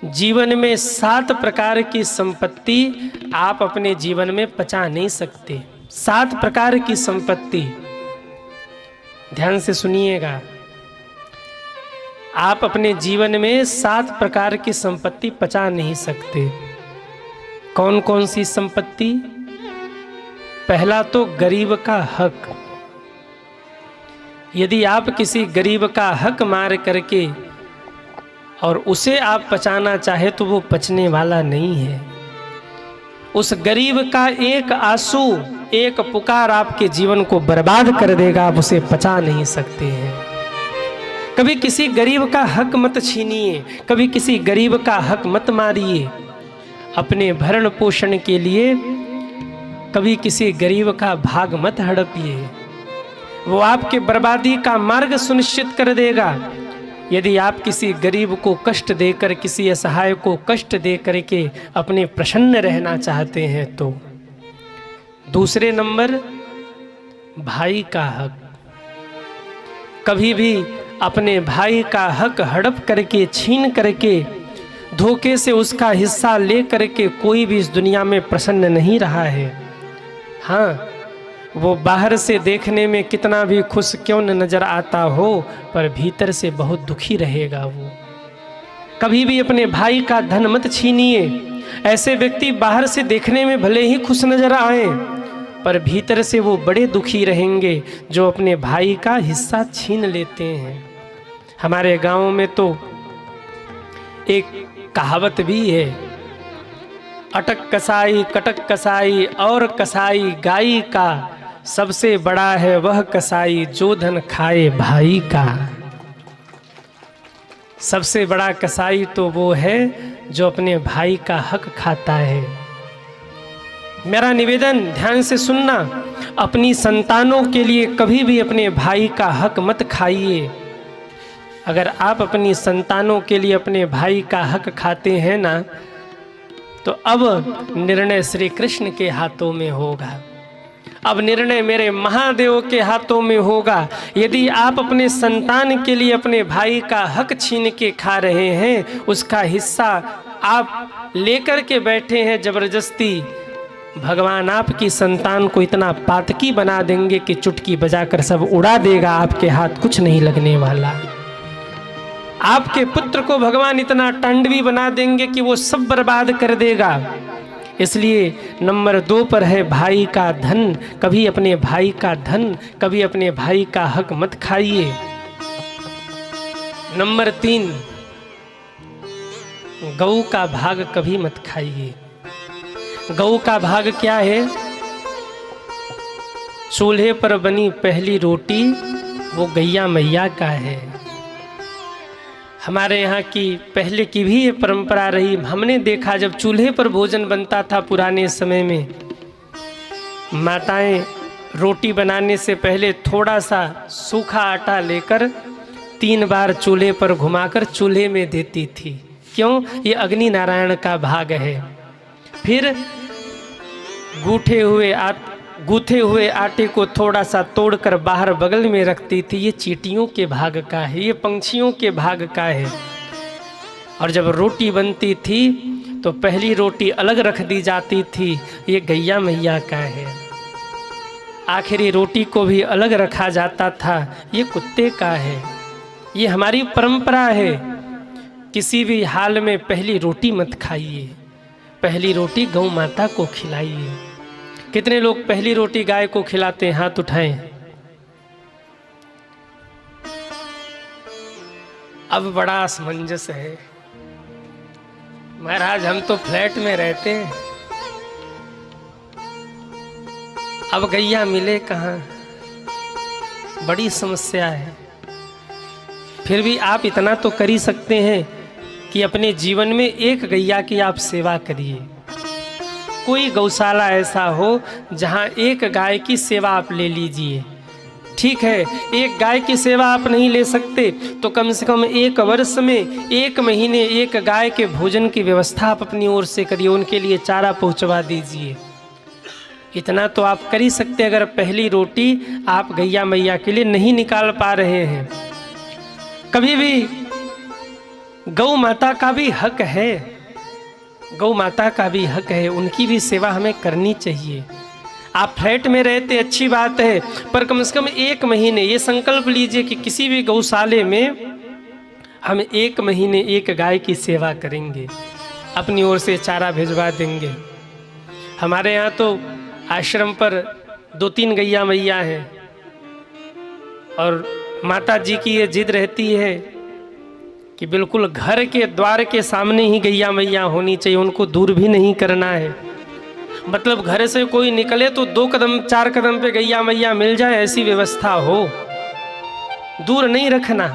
जीवन में 7 प्रकार की संपत्ति आप अपने जीवन में पचा नहीं सकते। 7 प्रकार की संपत्ति, ध्यान से सुनिएगा। आप अपने जीवन में 7 प्रकार की संपत्ति पचा नहीं सकते। कौन कौन सी संपत्ति? पहला तो गरीब का हक। यदि आप किसी गरीब का हक मार करके और उसे आप पचाना चाहे तो वो पचने वाला नहीं है। उस गरीब का एक आंसू, एक पुकार आपके जीवन को बर्बाद कर देगा, आप उसे पचा नहीं सकते हैं। कभी किसी गरीब का हक मत छीनिए, कभी किसी गरीब का हक मत मारिए। अपने भरण पोषण के लिए कभी किसी गरीब का भाग मत हड़पिए, वो आपके बर्बादी का मार्ग सुनिश्चित कर देगा। यदि आप किसी गरीब को कष्ट देकर, किसी असहाय को कष्ट दे करके अपने प्रसन्न रहना चाहते हैं तो। दूसरे नंबर, भाई का हक। कभी भी अपने भाई का हक हड़प करके, छीन करके, धोखे से उसका हिस्सा ले करके कोई भी इस दुनिया में प्रसन्न नहीं रहा है। हाँ, वो बाहर से देखने में कितना भी खुश क्यों न नजर आता हो, पर भीतर से बहुत दुखी रहेगा वो। कभी भी अपने भाई का धन मत छीनिए। ऐसे व्यक्ति बाहर से देखने में भले ही खुश नजर आए, पर भीतर से वो बड़े दुखी रहेंगे जो अपने भाई का हिस्सा छीन लेते हैं। हमारे गांव में तो एक कहावत भी है, अटक कसाई कटक कसाई और कसाई गाई का, सबसे बड़ा है वह कसाई जो धन खाए भाई का। सबसे बड़ा कसाई तो वो है जो अपने भाई का हक खाता है। मेरा निवेदन, ध्यान से सुनना, अपनी संतानों के लिए कभी भी अपने भाई का हक मत खाइए। अगर आप अपनी संतानों के लिए अपने भाई का हक खाते हैं ना, तो अब निर्णय श्री कृष्ण के हाथों में होगा। अब निर्णय मेरे महादेव के हाथों में होगा। यदि आप अपने संतान के लिए अपने भाई का हक छीन के खा रहे हैं, उसका हिस्सा आप लेकर के बैठे हैं जबरदस्ती, भगवान आपकी संतान को इतना पातकी बना देंगे कि चुटकी बजाकर सब उड़ा देगा, आपके हाथ कुछ नहीं लगने वाला। आपके पुत्र को भगवान इतना टांडवी बना देंगे कि वो सब बर्बाद कर देगा। इसलिए नंबर 2 पर है भाई का धन। कभी अपने भाई का धन, कभी अपने भाई का हक मत खाइए। नंबर 3, गऊ का भाग कभी मत खाइए। गऊ का भाग क्या है? चूल्हे पर बनी पहली रोटी वो गैया मैया का है। हमारे यहाँ की पहले की भी ये परंपरा रही। हमने देखा जब चूल्हे पर भोजन बनता था पुराने समय में, माताएं रोटी बनाने से पहले थोड़ा सा सूखा आटा लेकर 3 बार चूल्हे पर घुमाकर चूल्हे में देती थी। क्यों? ये अग्नि नारायण का भाग है। फिर गूथे हुए आटे को थोड़ा सा तोड़कर बाहर बगल में रखती थी। ये चींटियों के भाग का है, ये पंछियों के भाग का है। और जब रोटी बनती थी तो पहली रोटी अलग रख दी जाती थी, ये गैया मैया का है। आखिरी रोटी को भी अलग रखा जाता था, ये कुत्ते का है। ये हमारी परंपरा है। किसी भी हाल में पहली रोटी मत खाइए, पहली रोटी गौ माता को खिलाइए। कितने लोग पहली रोटी गाय को खिलाते हैं? हाथ उठाएं। अब बड़ा असमंजस है महाराज, हम तो फ्लैट में रहते हैं, अब गैया मिले कहाँ? बड़ी समस्या है। फिर भी आप इतना तो कर ही सकते हैं कि अपने जीवन में एक गैया की आप सेवा करिए। कोई गौशाला ऐसा हो जहाँ एक गाय की सेवा आप ले लीजिए। ठीक है, एक गाय की सेवा आप नहीं ले सकते तो कम से कम 1 वर्ष में 1 महीने एक गाय के भोजन की व्यवस्था आप अपनी ओर से करिए, उनके लिए चारा पहुँचवा दीजिए। इतना तो आप कर ही सकते। अगर पहली रोटी आप गैया मैया के लिए नहीं निकाल पा रहे हैं, कभी भी गौ माता का भी हक है, गौ माता का भी हक है, उनकी भी सेवा हमें करनी चाहिए। आप फ्लैट में रहते अच्छी बात है, पर कम से कम 1 महीने ये संकल्प लीजिए कि किसी भी गौशाले में हम 1 महीने 1 गाय की सेवा करेंगे, अपनी ओर से चारा भिजवा देंगे। हमारे यहाँ तो आश्रम पर 2-3 गैया मैया हैं और माता जी की ये जिद रहती है कि बिल्कुल घर के द्वार के सामने ही गैया मैया होनी चाहिए, उनको दूर भी नहीं करना है। मतलब घर से कोई निकले तो 2 कदम 4 कदम पे गैया मैया मिल जाए, ऐसी व्यवस्था हो, दूर नहीं रखना।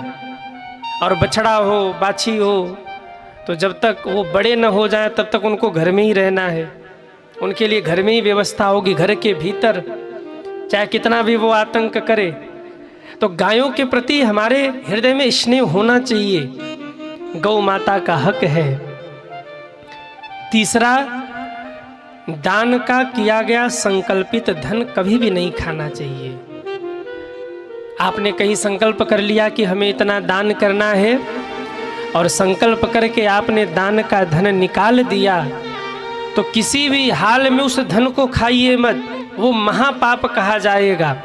और बछड़ा हो बाछी हो तो जब तक वो बड़े न हो जाए तब तक उनको घर में ही रहना है, उनके लिए घर में ही व्यवस्था होगी, घर के भीतर, चाहे कितना भी वो आतंक करे। तो गायों के प्रति हमारे हृदय में स्नेह होना चाहिए, गौ माता का हक है। तीसरा, दान का किया गया संकल्पित धन कभी भी नहीं खाना चाहिए। आपने कहीं संकल्प कर लिया कि हमें इतना दान करना है और संकल्प करके आपने दान का धन निकाल दिया, तो किसी भी हाल में उस धन को खाइए मत, वो महापाप कहा जाएगा।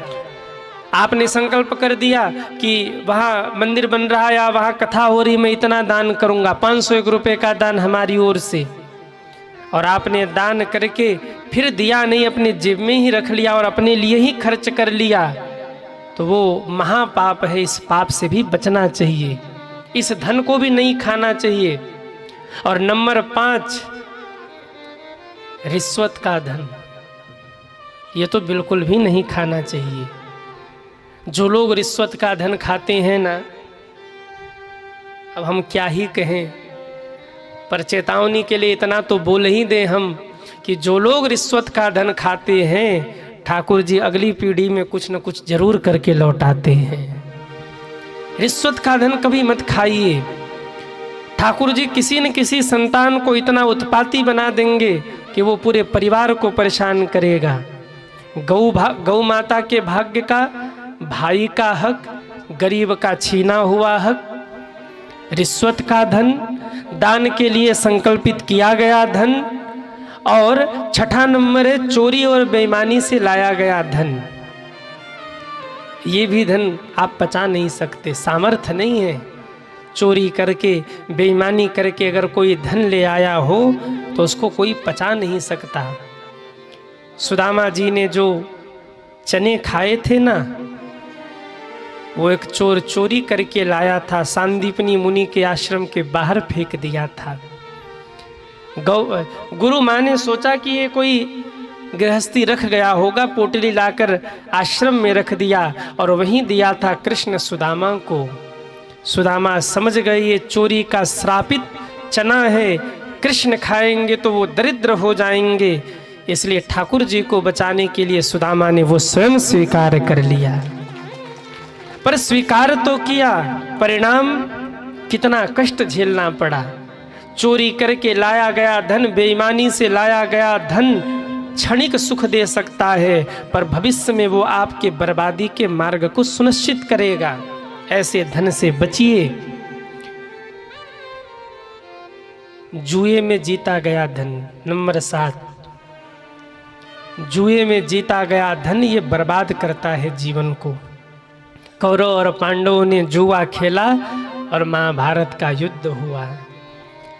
आपने संकल्प कर दिया कि वहाँ मंदिर बन रहा है या वहाँ कथा हो रही, मैं इतना दान करूँगा, 501 रुपये का दान हमारी ओर से, और आपने दान करके फिर दिया नहीं, अपने जेब में ही रख लिया और अपने लिए ही खर्च कर लिया, तो वो महापाप है। इस पाप से भी बचना चाहिए, इस धन को भी नहीं खाना चाहिए। और नंबर 5, रिश्वत का धन, ये तो बिल्कुल भी नहीं खाना चाहिए। जो लोग रिश्वत का धन खाते हैं ना, अब हम क्या ही कहें, पर चेतावनी के लिए इतना तो बोल ही दें हम कि जो लोग रिश्वत का धन खाते हैं, ठाकुर जी अगली पीढ़ी में कुछ न कुछ जरूर करके लौटाते हैं। रिश्वत का धन कभी मत खाइए। ठाकुर जी किसी न किसी संतान को इतना उत्पाती बना देंगे कि वो पूरे परिवार को परेशान करेगा। गौ माता के भाग्य का, भाई का हक, गरीब का छीना हुआ हक, रिश्वत का धन, दान के लिए संकल्पित किया गया धन, और 6ठा नंबर है चोरी और बेईमानी से लाया गया धन। ये भी धन आप पचा नहीं सकते, सामर्थ्य नहीं है। चोरी करके, बेईमानी करके अगर कोई धन ले आया हो तो उसको कोई पचा नहीं सकता। सुदामा जी ने जो चने खाए थे ना, वो एक चोर चोरी करके लाया था, सांदीपनी मुनि के आश्रम के बाहर फेंक दिया था। गुरु माँ ने सोचा कि ये कोई गृहस्थी रख गया होगा, पोटली लाकर आश्रम में रख दिया और वहीं दिया था कृष्ण सुदामा को। सुदामा समझ गए ये चोरी का श्रापित चना है, कृष्ण खाएंगे तो वो दरिद्र हो जाएंगे, इसलिए ठाकुर जी को बचाने के लिए सुदामा ने वो स्वयं स्वीकार कर लिया। पर स्वीकार तो किया, परिणाम कितना कष्ट झेलना पड़ा। चोरी करके लाया गया धन, बेईमानी से लाया गया धन क्षणिक सुख दे सकता है, पर भविष्य में वो आपके बर्बादी के मार्ग को सुनिश्चित करेगा। ऐसे धन से बचिए। जुए में जीता गया धन, नंबर 7, जुए में जीता गया धन ये बर्बाद करता है जीवन को। कौरव और पांडवों ने जुआ खेला और महाभारत का युद्ध हुआ।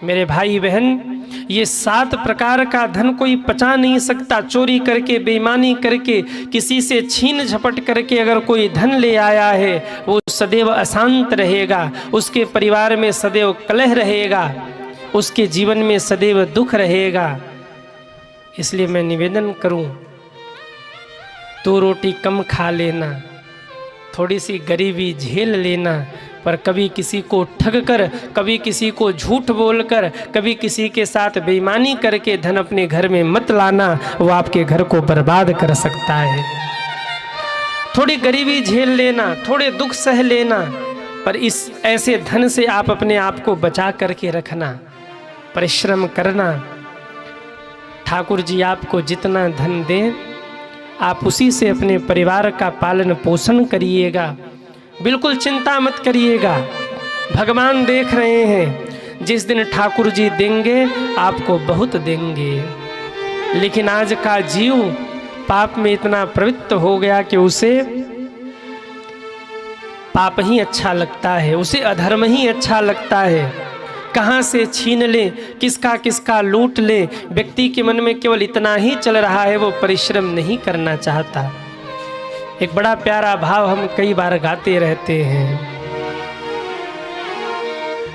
मेरे भाई बहन, ये 7 प्रकार का धन कोई पचा नहीं सकता। चोरी करके, बेईमानी करके, किसी से छीन झपट करके अगर कोई धन ले आया है, वो सदैव अशांत रहेगा, उसके परिवार में सदैव कलह रहेगा, उसके जीवन में सदैव दुख रहेगा। इसलिए मैं निवेदन करूं, 2 रोटी कम खा लेना, थोड़ी सी गरीबी झेल लेना, पर कभी किसी को ठग कर, कभी किसी को झूठ बोलकर, कभी किसी के साथ बेईमानी करके धन अपने घर में मत लाना, वो आपके घर को बर्बाद कर सकता है। थोड़ी गरीबी झेल लेना, थोड़े दुख सह लेना, पर इस ऐसे धन से आप अपने आप को बचा करके रखना, परिश्रम करना। ठाकुर जी आपको जितना धन दें, आप उसी से अपने परिवार का पालन पोषण करिएगा। बिल्कुल चिंता मत करिएगा, भगवान देख रहे हैं। जिस दिन ठाकुर जी देंगे आपको बहुत देंगे। लेकिन आज का जीव पाप में इतना प्रवृत्त हो गया कि उसे पाप ही अच्छा लगता है, उसे अधर्म ही अच्छा लगता है। कहाँ से छीन ले, किसका किसका लूट ले, व्यक्ति के मन में केवल इतना ही चल रहा है, वो परिश्रम नहीं करना चाहता। एक बड़ा प्यारा भाव हम कई बार गाते रहते हैं।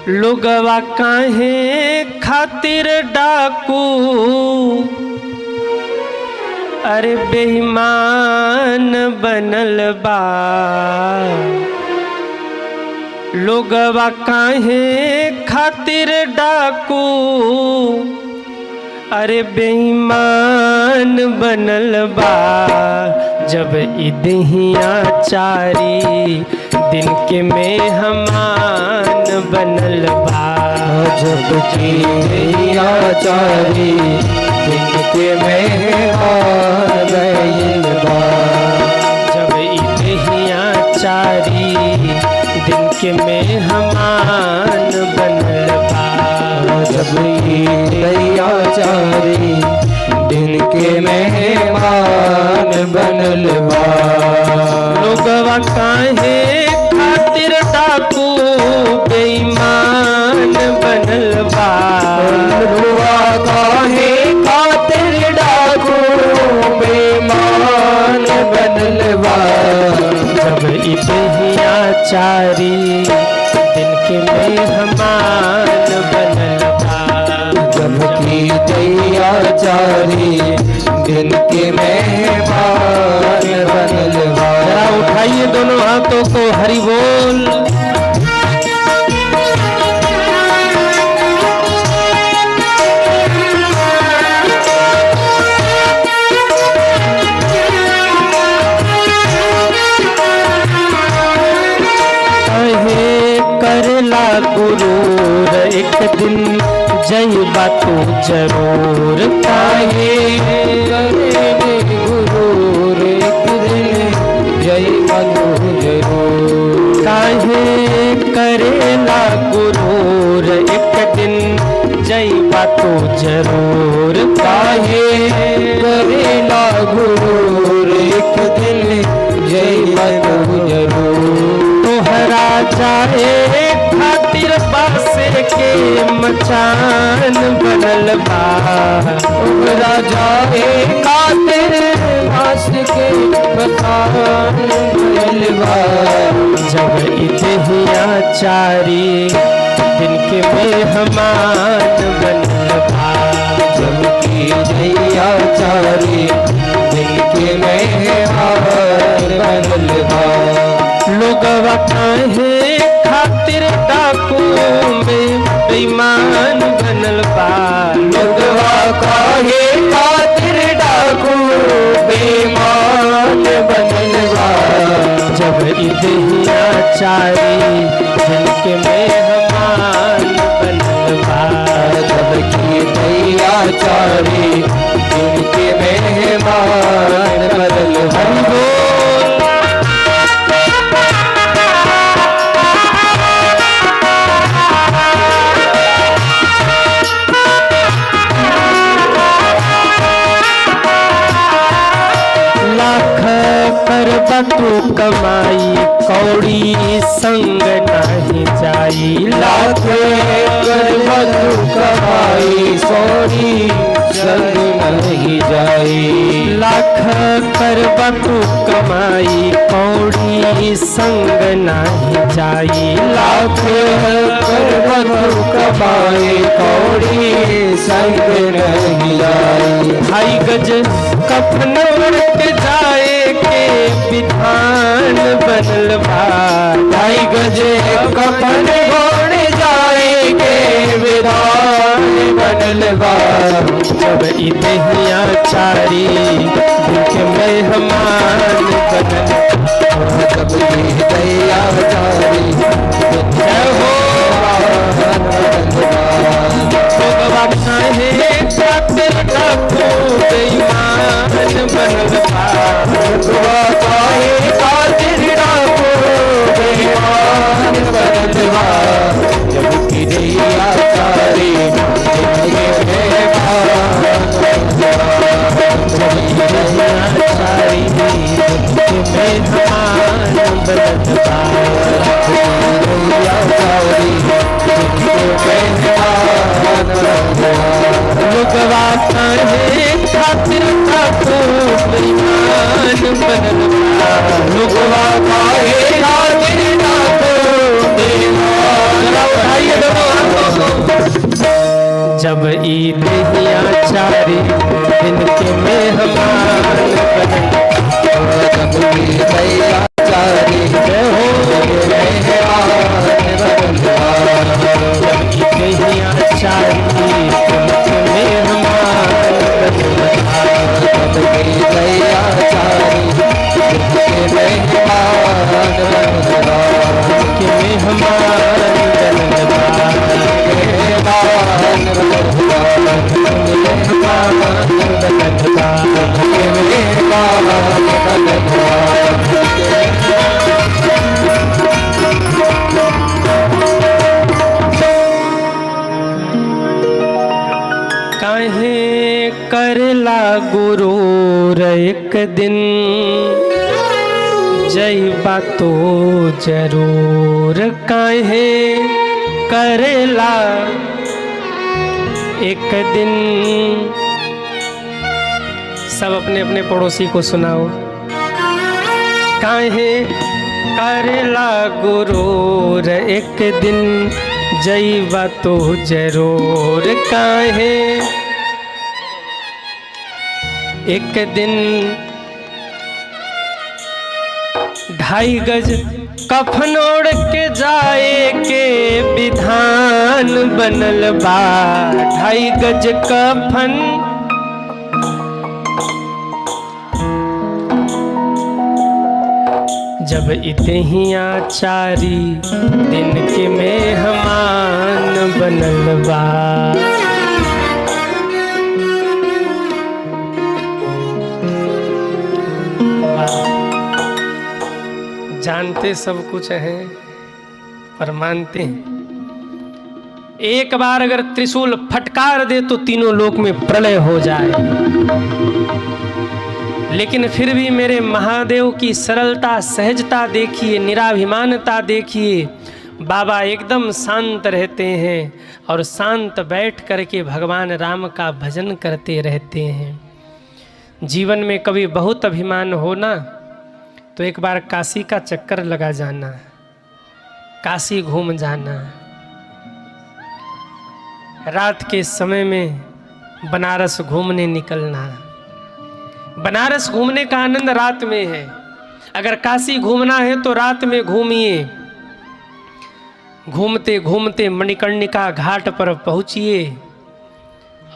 लोगवा काहे खातिर डाकू, अरे बेईमान बनल बा। लोगवा काहे खातिर डाकू, अरे बेईमान बनल बा। जब इदहिया चारी दिन के मेहमान बनल बा। जब इदहिया चारी दिन के मेहमान बनल बा। जब इदहिया चारी दिन के मेहमान बनल बा। जब इदहिया चारी दिन के मेहमान बनल बा। लोगवा काहे खातिर डाकू, बेईमान बनल बा। लोगवा काहे खातिर डाकू, बेईमान बनल बा। जब इदहिया चारी दिन के मेहमान बनल बा। जब इदहिया चारी दिन के मेहमान बनल बा। जरा उठाइए दोनों हाथों को, हरि बोल। करला गुरूर एक दिन जइबा तू जरूर। काहे करेले गुरूर एक दिन जइबा तू जरूर। काहे करेला गुरूर एक दिन जइबा तू जरूर। काहे करेला गुरूर एक दिन जइबा तू जरूर। तोहरा जाए खातिर बासे के मचान बनल बा। तोहरा जाए खातिर बास के मचान बनल बा। जब इदहिया चारी दिन के मेहमान बनल बा। जब इदहिया चारी दिन के मेहमान बनल बा। लोगवा काहे खातिर डाकू में बेईमान बनल बा। लोगवा काहे खातिर डाकू बेईमान बनल बा। जब इदहिया चारी दिन के मेहमान बनल बा। जब इदहिया चारी दिन के मेहमान बनल बा। करबा तू कमाई कौड़ी संग नहीं जाई। लाख करबा तू कमाई कौड़ी संग नहीं जाई। लाख करबा तू कमाई कौड़ी संग नहीं जाई। लाख करबा तू कमाई कौड़ी संग नहीं जाई। ढाई गज कफन के जाए के विधान बनल बा। ढाई गज कफन ओढ़ जाए के विधान बनल बा। जब इदहिया चारी दिन के मेहमान बनल बा। जब इदहिया चारी जय हो। लोगवा काहे खातिर डाकू बेईमान बनल बा। लोगवा काहे खातिर डाकू बेईमान बनल बा। जब इदहिया मेहमान बनल बा। गैया चारी जिनके मेहमान लोगवा काहे खातिर ताको बेईमान बनल बा। लोगवा काहे खातिर ताको बेईमान। उठाइए दोनों हाथों को। जब ईद हिया चारी इनके मेहमान बनल जब गैया चारी हो। हिया चारी इनके मेहमान बनल बा। गैया चारी जिनके मेहमान के मेहमान बनल बा। काहे करला गुरूर एक दिन जइबा तो जरूर। काहे करेला एक दिन। सब अपने अपने पड़ोसी को सुनाओ। काहे करेला गुरूर एक दिन जइबा तो जरूर। काहे एक दिन 2.5 गज कफन ओढ़ के जाए के विधान बनल बा। 2.5 गज कफन जब इतहिया चारी दिन के मेहमान बनल बा। जानते सब कुछ हैं पर मानते हैं। एक बार अगर त्रिशूल फटकार दे तो तीनों लोक में प्रलय हो जाए। लेकिन फिर भी मेरे महादेव की सरलता सहजता देखिए, निराभिमानता देखिए। बाबा एकदम शांत रहते हैं और शांत बैठ करके भगवान राम का भजन करते रहते हैं। जीवन में कभी बहुत अभिमान हो ना तो एक बार काशी का चक्कर लगा जाना, काशी घूम जाना। रात के समय में बनारस घूमने निकलना। बनारस घूमने का आनंद रात में है। अगर काशी घूमना है तो रात में घूमिए। घूमते घूमते मणिकर्णिका घाट पर पहुँचिए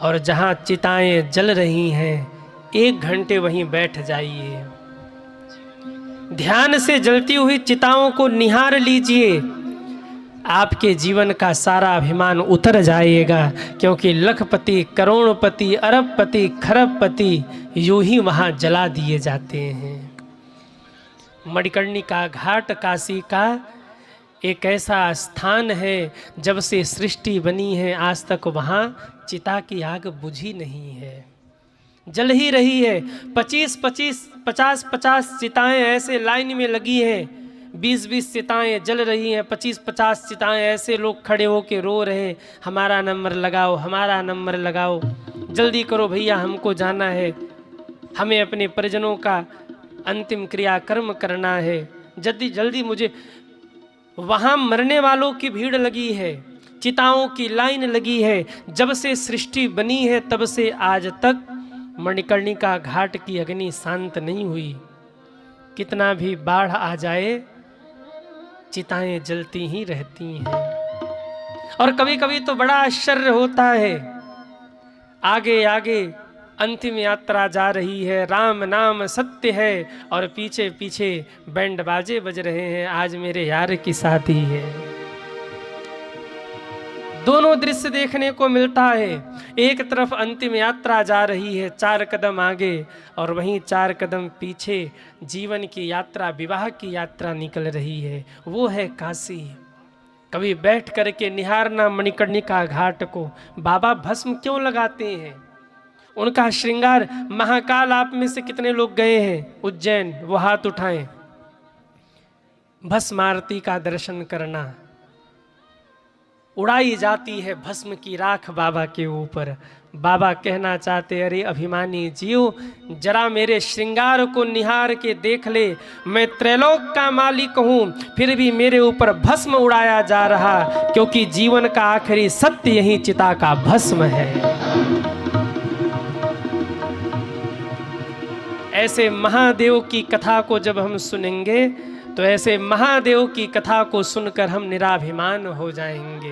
और जहाँ चिताएं जल रही हैं 1 घंटे वहीं बैठ जाइए। ध्यान से जलती हुई चिताओं को निहार लीजिए। आपके जीवन का सारा अभिमान उतर जाएगा, क्योंकि लखपति, करोड़पति, अरबपति, खरबपति यूं ही वहाँ जला दिए जाते हैं। मणिकर्णिका घाट काशी का एक ऐसा स्थान है, जब से सृष्टि बनी है आज तक वहाँ चिता की आग बुझी नहीं है, जल ही रही है। 50-50 चिताएं ऐसे लाइन में लगी हैं। 20-20 चिताएं जल रही हैं। 50-50 चिताएं ऐसे लोग खड़े होके रो रहे हैं, हमारा नंबर लगाओ, हमारा नंबर लगाओ, जल्दी करो भैया, हमको जाना है, हमें अपने परिजनों का अंतिम क्रियाकर्म करना है, जल्दी जल्दी मुझे। वहाँ मरने वालों की भीड़ लगी है, चिताओं की लाइन लगी है। जब से सृष्टि बनी है तब से आज तक मणिकर्णिका घाट की अग्नि शांत नहीं हुई। कितना भी बाढ़ आ जाए चिताएं जलती ही रहती हैं। और कभी कभी तो बड़ा आश्चर्य होता है, आगे आगे अंतिम यात्रा जा रही है, राम नाम सत्य है, और पीछे पीछे बैंड बाजे बज रहे हैं, आज मेरे यार की शादी है। दोनों दृश्य देखने को मिलता है। एक तरफ अंतिम यात्रा जा रही है 4 कदम आगे, और वहीं 4 कदम पीछे जीवन की यात्रा, विवाह की यात्रा निकल रही है, वो है काशी। कभी बैठ करके निहारना मणिकर्णिका घाट को। बाबा भस्म क्यों लगाते हैं? उनका श्रृंगार। महाकाल आप में से कितने लोग गए हैं उज्जैन? वो हाथ उठाएं। भस्म आरती का दर्शन करना। उड़ाई जाती है भस्म की राख बाबा के ऊपर। बाबा कहना चाहते, अरे अभिमानी जीव, जरा मेरे श्रृंगार को निहार के देख ले। मैं त्रैलोक का मालिक हूँ, फिर भी मेरे ऊपर भस्म उड़ाया जा रहा, क्योंकि जीवन का आखिरी सत्य यही चिता का भस्म है। ऐसे महादेव की कथा को जब हम सुनेंगे तो ऐसे महादेव की कथा को सुनकर हम निराभिमान हो जाएंगे।